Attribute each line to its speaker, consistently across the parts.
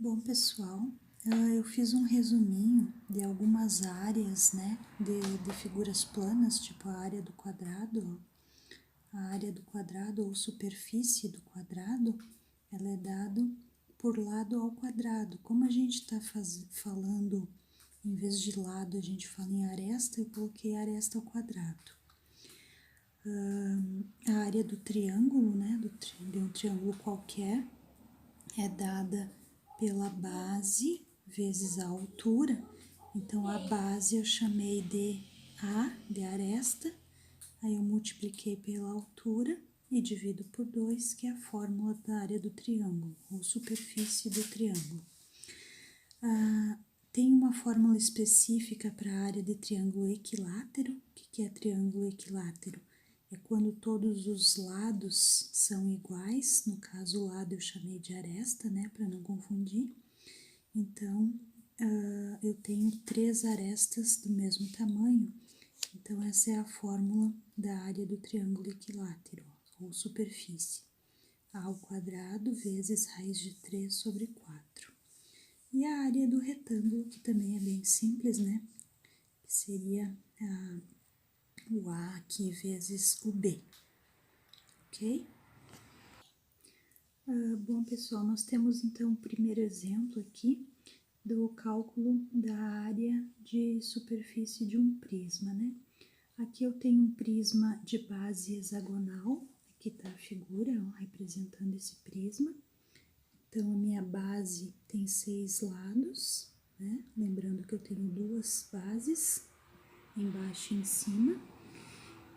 Speaker 1: Bom, pessoal, eu fiz um resuminho de algumas áreas, né, de figuras planas, tipo a área do quadrado, ó. A área do quadrado ou superfície do quadrado, ela é dada por lado ao quadrado. Como a gente está falando, em vez de lado, a gente fala em aresta, eu coloquei aresta ao quadrado. A área do triângulo, né, de um triângulo qualquer, é dada pela base vezes a altura. Então, a base eu chamei de A, de aresta, aí eu multipliquei pela altura e divido por 2, que é a fórmula da área do triângulo, ou superfície do triângulo. Tem uma fórmula específica para a área de triângulo equilátero. O que é triângulo equilátero? É quando todos os lados são iguais, no caso o lado eu chamei de aresta, né, para não confundir. Então, eu tenho 3 arestas do mesmo tamanho, então essa é a fórmula da área do triângulo equilátero, ou superfície. A ao quadrado vezes raiz de 3 sobre 4. E a área do retângulo, que também é bem simples, né, que seria o A aqui vezes o B, ok? Bom, pessoal, nós temos então o primeiro exemplo aqui do cálculo da área de superfície de um prisma, né? Aqui eu tenho um prisma de base hexagonal, aqui está a figura, ó, representando esse prisma. Então, a minha base tem 6 lados, né? Lembrando que eu tenho 2 bases, embaixo e em cima.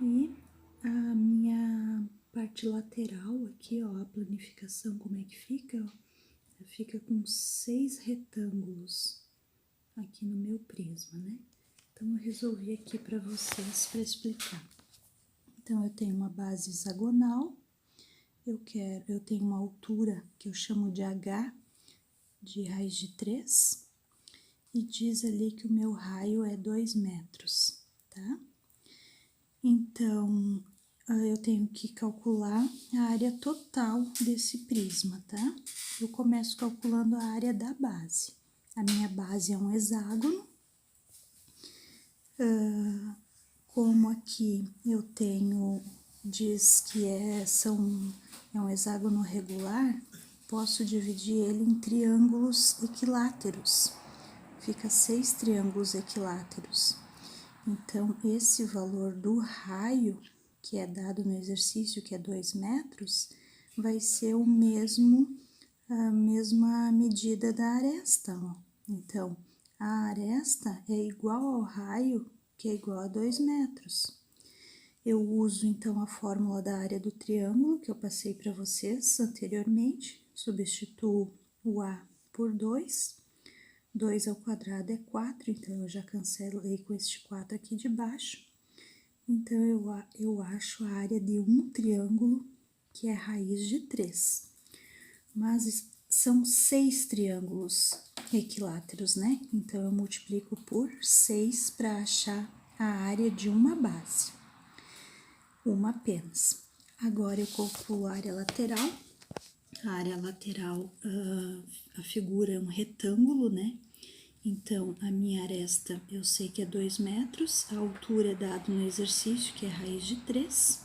Speaker 1: E a minha parte lateral aqui, ó, a planificação, como é que fica, ó, fica com 6 retângulos aqui no meu prisma, né? Então, eu resolvi aqui para vocês, para explicar. Então, eu tenho uma base hexagonal, eu tenho uma altura que eu chamo de H, de raiz de 3, e diz ali que o meu raio é 2 metros, tá? Então, eu tenho que calcular a área total desse prisma, tá? Eu começo calculando a área da base. A minha base é um hexágono. Como aqui eu tenho, diz que é um hexágono regular, posso dividir ele em triângulos equiláteros. Fica 6 triângulos equiláteros. Então, esse valor do raio, que é dado no exercício, que é 2 metros, vai ser a mesma medida da aresta, ó. Então, a aresta é igual ao raio, que é igual a 2 metros. Eu uso, então, a fórmula da área do triângulo, que eu passei para vocês anteriormente, substituo o A por 2, 2 ao quadrado é 4, então eu já cancelei com este 4 aqui de baixo. Então, eu acho a área de um triângulo, que é raiz de 3. Mas são 6 triângulos equiláteros, né? Então, eu multiplico por 6 para achar a área de uma base. Uma apenas. Agora, eu calculo a área lateral. A área lateral, a figura é um retângulo, né? Então, a minha aresta eu sei que é 2 metros, a altura é dado no exercício, que é raiz de 3.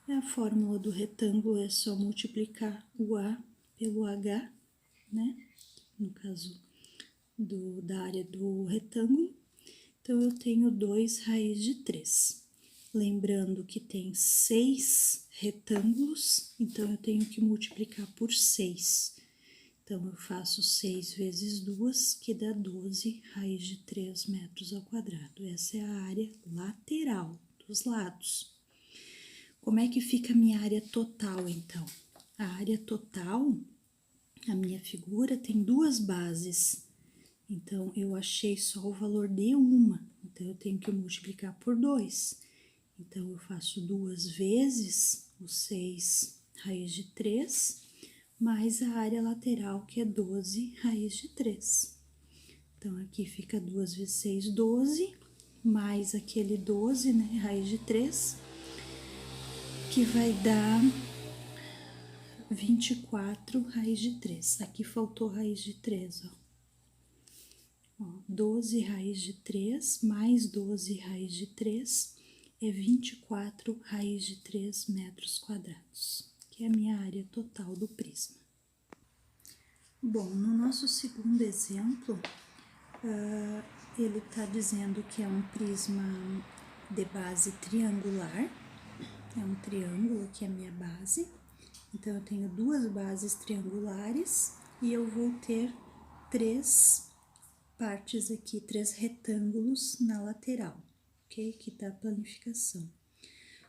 Speaker 1: E a fórmula do retângulo é só multiplicar o A pelo H, né? No caso da área do retângulo. Então, eu tenho 2 raiz de 3. Lembrando que tem 6 retângulos, então eu tenho que multiplicar por 6. Então, eu faço 6 vezes 2, que dá 12 raiz de 3 metros ao quadrado. Essa é a área lateral dos lados. Como é que fica a minha área total, então? A área total, a minha figura tem 2 bases. Então, eu achei só o valor de uma. Então, eu tenho que multiplicar por 2. Então, eu faço 2 vezes os 6 raiz de 3, mais a área lateral, que é 12 raiz de 3. Então, aqui fica 2 vezes 6, 12, mais aquele 12, né, raiz de 3, que vai dar 24 raiz de 3. Aqui faltou raiz de 3, ó. 12 raiz de 3 mais 12 raiz de 3 é 24 raiz de 3 metros quadrados, que é a minha área total do prisma. Bom, no nosso segundo exemplo, ele está dizendo que é um prisma de base triangular, é um triângulo aqui a minha base, então eu tenho duas bases triangulares e eu vou ter três partes aqui, três retângulos na lateral, ok? Que tá a planificação.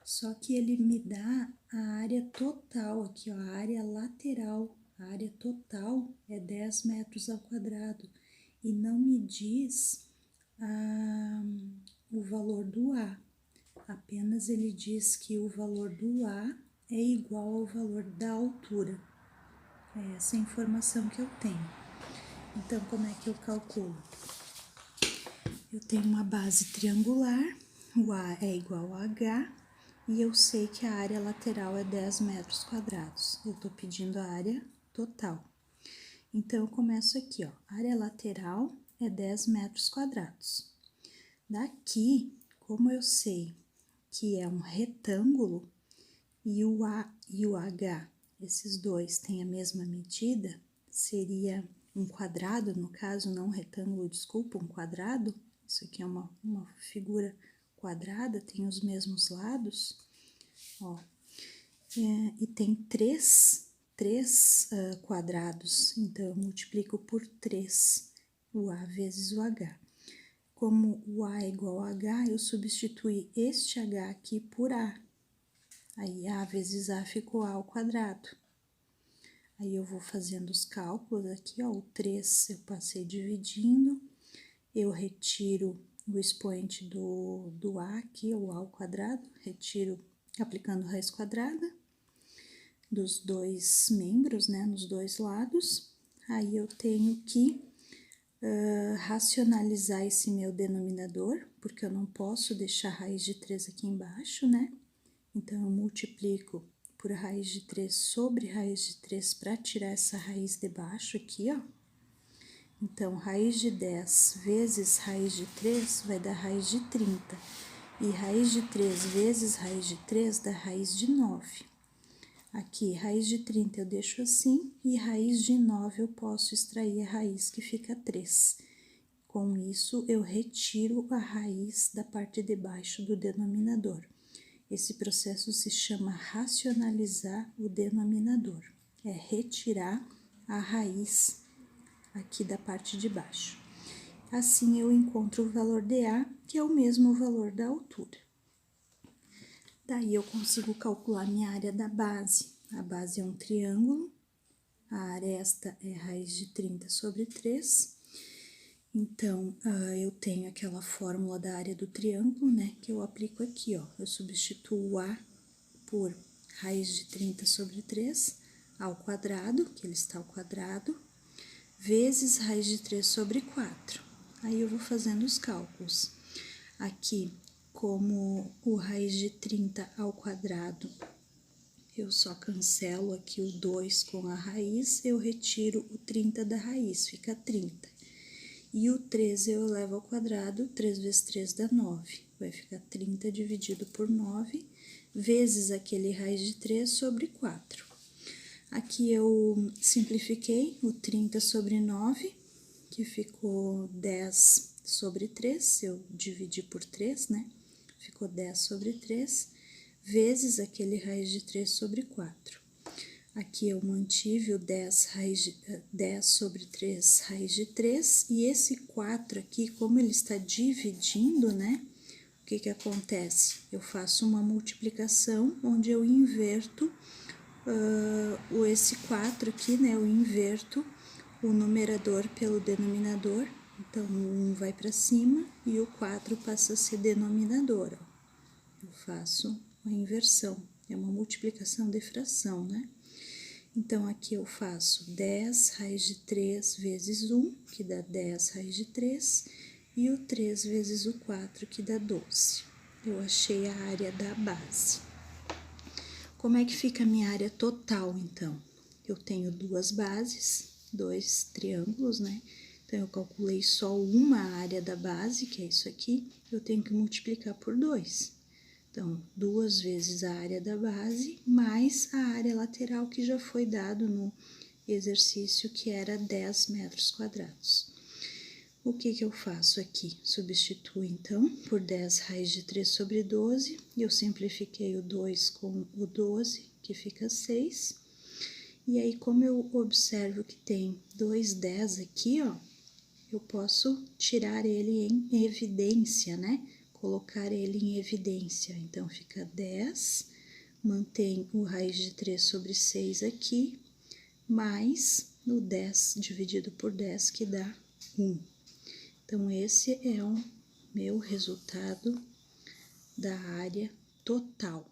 Speaker 1: Só que ele me dá a área total aqui, ó, a área lateral, a área total é 10 metros ao quadrado e não me diz o valor do A, apenas ele diz que o valor do A é igual ao valor da altura. É essa a informação que eu tenho. Então, como é que eu calculo? Eu tenho uma base triangular, o A é igual a H, e eu sei que a área lateral é 10 metros quadrados. Eu tô pedindo a área total. Então, eu começo aqui, ó, a área lateral é 10 metros quadrados. Daqui, como eu sei que é um retângulo, e o A e o H, esses dois têm a mesma medida, seria um quadrado, no caso, não um retângulo, desculpa, um quadrado. Isso aqui é uma figura quadrada, tem os mesmos lados, ó. E tem três quadrados, então eu multiplico por 3 o A vezes o H. Como o A é igual a H, eu substituí este H aqui por A. Aí, A vezes A ficou A ao quadrado. Aí, eu vou fazendo os cálculos aqui, ó, o 3 eu passei dividindo, eu retiro o expoente do A aqui, o A ao quadrado, retiro aplicando raiz quadrada dos dois membros, né, nos dois lados. Aí, eu tenho que racionalizar esse meu denominador, porque eu não posso deixar raiz de 3 aqui embaixo, né? Então, eu multiplico por raiz de 3 sobre raiz de 3 para tirar essa raiz de baixo aqui, ó. Então, raiz de 10 vezes raiz de 3 vai dar raiz de 30. E raiz de 3 vezes raiz de 3 dá raiz de 9. Aqui, raiz de 30 eu deixo assim, e raiz de 9 eu posso extrair a raiz que fica 3. Com isso, eu retiro a raiz da parte de baixo do denominador. Esse processo se chama racionalizar o denominador, é retirar a raiz aqui da parte de baixo. Assim, eu encontro o valor de A, que é o mesmo valor da altura. Daí, eu consigo calcular minha área da base. A base é um triângulo, a área esta é raiz de 30 sobre 3. Então, eu tenho aquela fórmula da área do triângulo, né, que eu aplico aqui, ó. Eu substituo A por raiz de 30 sobre 3 ao quadrado, que ele está ao quadrado, vezes raiz de 3 sobre 4. Aí, eu vou fazendo os cálculos. Aqui, como o raiz de 30 ao quadrado, eu só cancelo aqui o 2 com a raiz, eu retiro o 30 da raiz, fica 30. E o 13 eu elevo ao quadrado, 3 vezes 3 dá 9. Vai ficar 30 dividido por 9, vezes aquele raiz de 3 sobre 4. Aqui eu simplifiquei o 30 sobre 9, que ficou 10 sobre 3, eu dividi por 3, né? Ficou 10 sobre 3, vezes aquele raiz de 3 sobre 4. Aqui eu mantive o 10 sobre 3 raiz de 3, e esse 4 aqui, como ele está dividindo, né? O que que acontece? Eu faço uma multiplicação onde eu inverto esse 4 aqui, né? Eu inverto o numerador pelo denominador, então o 1 vai para cima e o 4 passa a ser denominador, ó. Eu faço a inversão, é uma multiplicação de fração, né? Então, aqui eu faço 10 raiz de 3 vezes 1, que dá 10 raiz de 3, e o 3 vezes o 4, que dá 12. Eu achei a área da base. Como é que fica a minha área total, então? eu tenho duas bases, dois triângulos, né? Então, eu calculei só uma área da base, que é isso aqui, eu tenho que multiplicar por 2. Então, 2 vezes a área da base, mais a área lateral que já foi dado no exercício, que era 10 metros quadrados. O que eu faço aqui? Substituo, então, por 10 raiz de 3 sobre 12, eu simplifiquei o 2 com o 12, que fica 6. E aí, como eu observo que tem 2 10 aqui, ó, eu posso tirar ele em evidência, né? Colocar ele em evidência. Então, fica 10, mantém o raiz de 3 sobre 6 aqui, mais o 10 dividido por 10, que dá 1. Então, esse é o meu resultado da área total.